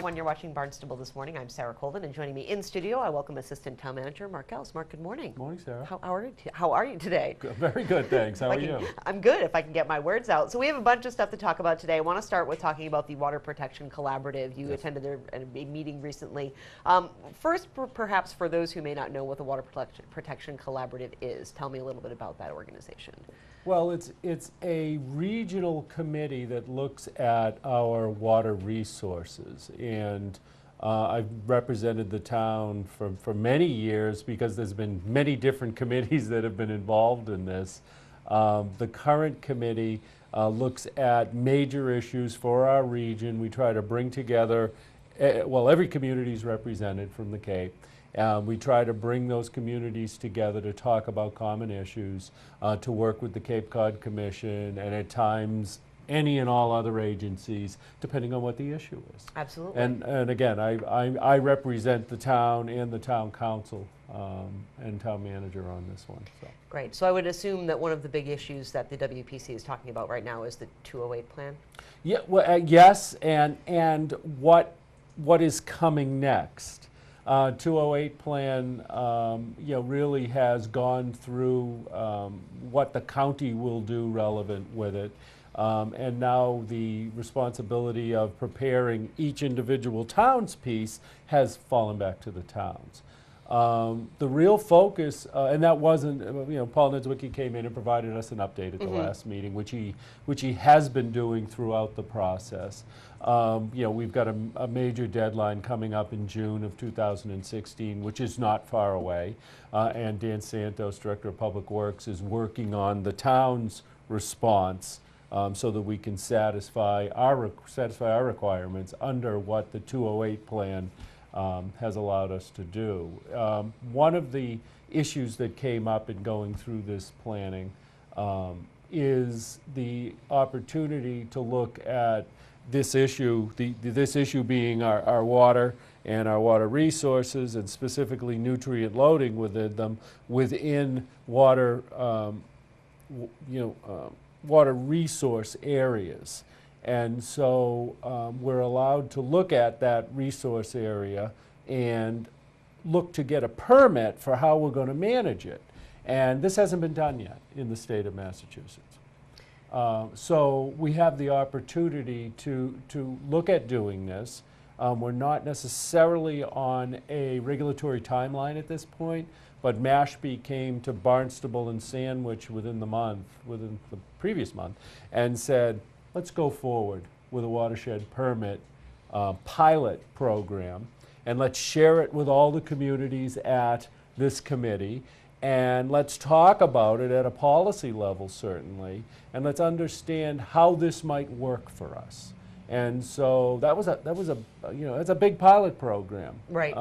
everyone. You're watching Barnstable This Morning. I'm Sarah Colvin, and joining me in studio, I welcome Assistant Town Manager Mark Ells. Mark, good morning. Good morning, Sarah. How are you today? Good. Very good, thanks. How are you? I'm good, if I can get my words out. So we have a bunch of stuff to talk about today. I want to start with talking about the Water Protection Collaborative. You attended a meeting recently. First, perhaps for those who may not know what the Water Protection Collaborative is, tell me a little bit about that organization. Well, it's a regional committee that looks at our water resources, and I've represented the town for many years because there's been many different committees that have been involved in this. The current committee looks at major issues for our region. We try to bring together, well, every community is represented from the Cape. We try to bring those communities together to talk about common issues, to work with the Cape Cod Commission, and at times any and all other agencies, depending on what the issue is. Absolutely. And again, I represent the town and the town council and town manager on this one. So. Great. So I would assume that one of the big issues that the WPC is talking about right now is the 208 plan? Yeah. Well, yes, and what is coming next. 208 plan, really has gone through what the county will do relevant with it, and now the responsibility of preparing each individual town's piece has fallen back to the towns. The real focus, and that wasn't, Paul Niedzwiecki came in and provided us an update at the last meeting, which he has been doing throughout the process. We've got a major deadline coming up in June of 2016, which is not far away, and Dan Santos, Director of Public Works, is working on the town's response so that we can satisfy our requirements under what the 208 plan has allowed us to do. One of the issues that came up in going through this planning is the opportunity to look at this issue, this issue being our water and our water resources, and specifically nutrient loading within them, within water, water resource areas. And so we're allowed to look at that resource area and look to get a permit for how we're going to manage it. And this hasn't been done yet in the state of Massachusetts. So we have the opportunity to look at doing this. We're not necessarily on a regulatory timeline at this point, but Mashpee came to Barnstable and Sandwich within the previous month, and said, let's go forward with a watershed permit pilot program, and let's share it with all the communities at this committee, and let's talk about it at a policy level, certainly, and let's understand how this might work for us. And so it's a big pilot program. Right.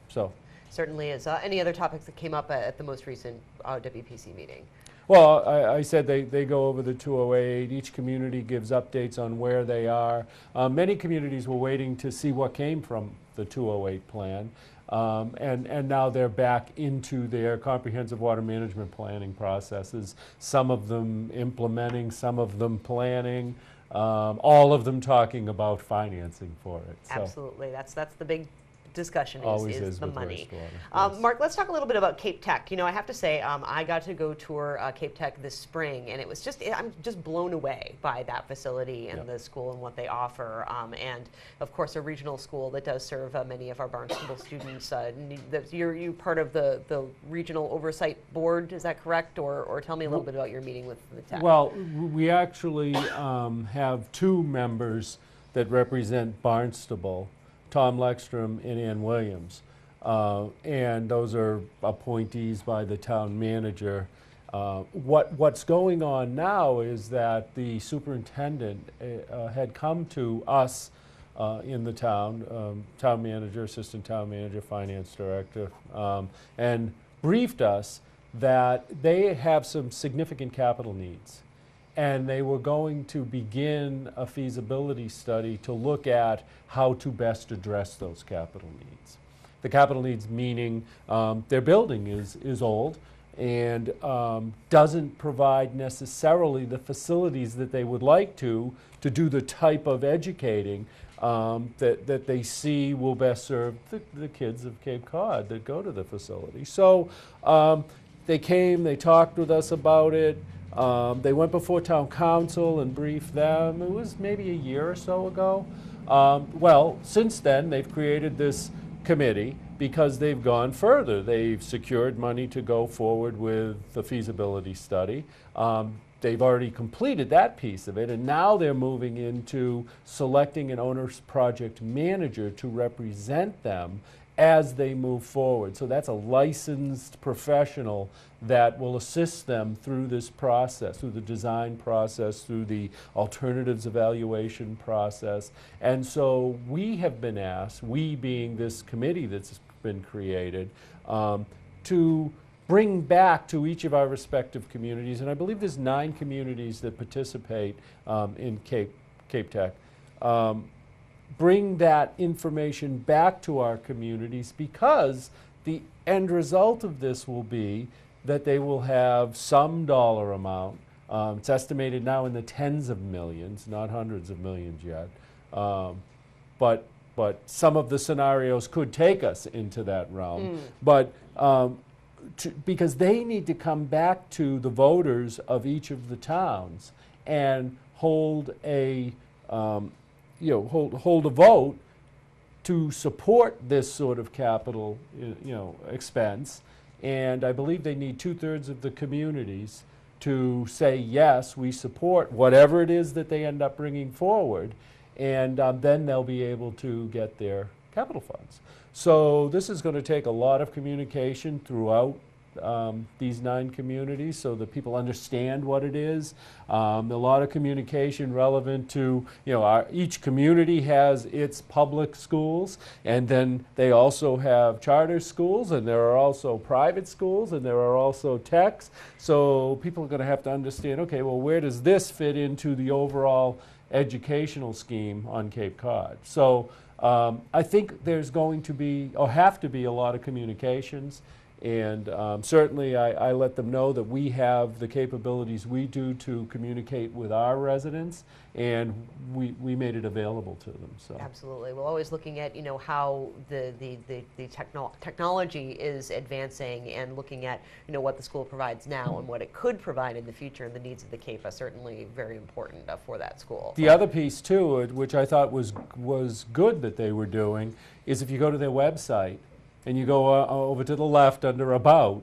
So certainly is. Any other topics that came up at the most recent WPC meeting? Well, I said they go over the 208. Each community gives updates on where they are. Many communities were waiting to see what came from the 208 plan, and now they're back into their comprehensive water management planning processes, some of them implementing, some of them planning, all of them talking about financing for it. So. Absolutely. That's the big discussion is the money. Yes. Mark, let's talk a little bit about Cape Tech. I have to say, I got to go tour Cape Tech this spring, and it was I'm just blown away by that facility and the school and what they offer. And of course, a regional school that does serve many of our Barnstable students. You're part of the regional oversight board, is that correct? Or tell me a little bit about your meeting with the Tech. Well, we actually have two members that represent Barnstable, Tom Leckstrom and Ann Williams, and those are appointees by the town manager. What's going on now is that the superintendent had come to us in the town, town manager, assistant town manager, finance director, and briefed us that they have some significant capital needs. And they were going to begin a feasibility study to look at how to best address those capital needs. The capital needs meaning their building is old and doesn't provide necessarily the facilities that they would like to do the type of educating that they see will best serve the kids of Cape Cod that go to the facility. So they came, they talked with us about it. They went before town council and briefed them. It was maybe a year or so ago. Well, since then, they've created this committee because they've gone further. They've secured money to go forward with the feasibility study. They've already completed that piece of it, and now they're moving into selecting an owner's project manager to represent them as they move forward. So that's a licensed professional that will assist them through this process, through the design process, through the alternatives evaluation process. And so we have been asked, we being this committee that's been created, to bring back to each of our respective communities, and I believe there's 9 communities that participate in Cape Tech, bring that information back to our communities, because the end result of this will be that they will have some dollar amount. It's estimated now in the tens of millions, not hundreds of millions yet, but some of the scenarios could take us into that realm. But because they need to come back to the voters of each of the towns and hold a hold a vote to support this sort of capital expense. And I believe they need 2/3 of the communities to say, yes, we support whatever it is that they end up bringing forward, and then they'll be able to get their capital funds. So this is going to take a lot of communication throughout these 9 communities so that people understand what it is. A lot of communication relevant to, each community has its public schools, and then they also have charter schools, and there are also private schools, and there are also techs. So people are going to have to understand, okay, well, where does this fit into the overall educational scheme on Cape Cod? So I think there's going to be, or have to be, a lot of communications. And certainly I let them know that we have the capabilities we do to communicate with our residents, and we made it available to them. So absolutely. We're always looking at how the technology is advancing, and looking at what the school provides now and what it could provide in the future, and the needs of the Cape are certainly very important for that school. The other piece too, which I thought was good that they were doing, is if you go to their website and you go over to the left under About,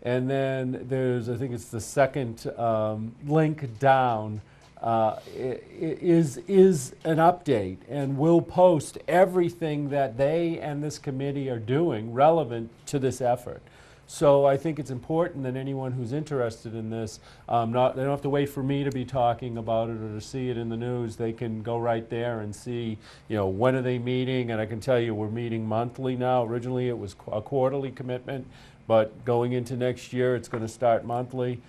and then there's, I think it's the second link down, is an update, and we'll post everything that they and this committee are doing relevant to this effort. So I think it's important that anyone who's interested in this, they don't have to wait for me to be talking about it or to see it in the news. They can go right there and see, when are they meeting, and I can tell you we're meeting monthly now. Originally it was a quarterly commitment, but going into next year it's going to start monthly.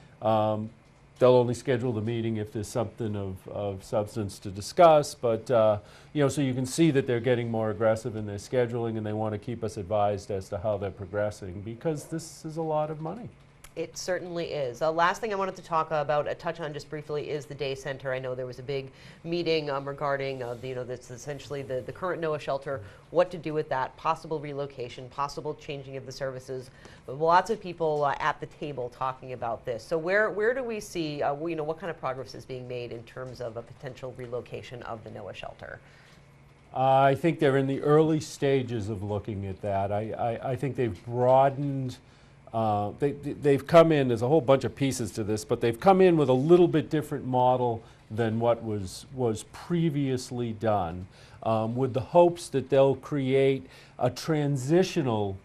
They'll only schedule the meeting if there's something of substance to discuss, but so you can see that they're getting more aggressive in their scheduling, and they want to keep us advised as to how they're progressing, because this is a lot of money. It certainly is. The last thing I wanted to talk about, touch on just briefly, is the day center. I know there was a big meeting regarding, that's essentially the current NOAA shelter, what to do with that, possible relocation, possible changing of the services. Lots of people at the table talking about this. So where do we see, what kind of progress is being made in terms of a potential relocation of the NOAA shelter? I think they're in the early stages of looking at that. I think they've broadened. They've come in, there's a whole bunch of pieces to this, but they've come in with a little bit different model than what was previously done, with the hopes that they'll create a transitional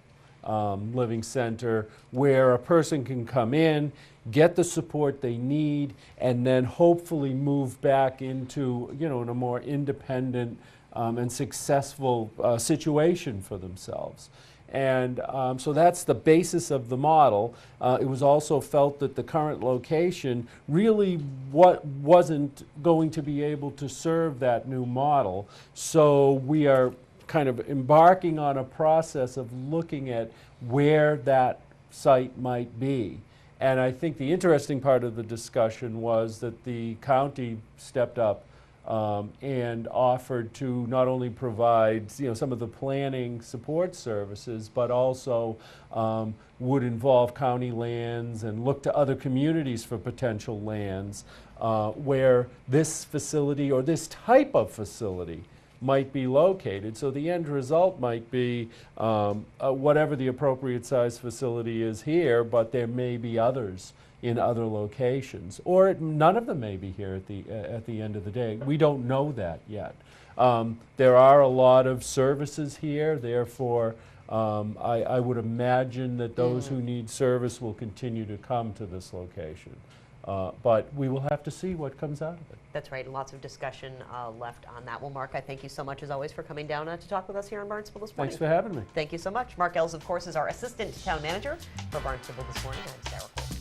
living center where a person can come in, get the support they need, and then hopefully move back into, in a more independent and successful situation for themselves. And so that's the basis of the model. It was also felt that the current location really wasn't going to be able to serve that new model. So we are kind of embarking on a process of looking at where that site might be. And I think the interesting part of the discussion was that the county stepped up and offered to not only provide some of the planning support services, but also would involve county lands and look to other communities for potential lands where this facility or this type of facility might be located. So the end result might be whatever the appropriate size facility is here, but there may be others in other locations, or none of them may be here at the end of the day. We don't know that yet. There are a lot of services here, therefore I would imagine that those who need service will continue to come to this location. But we will have to see what comes out of it. That's right, and lots of discussion left on that. Well, Mark, I thank you so much as always for coming down to talk with us here on Barnstable This Morning. Thanks for having me. Thank you so much. Mark Ells, of course, is our Assistant Town Manager for Barnstable This Morning. I'm Sarah Colvin.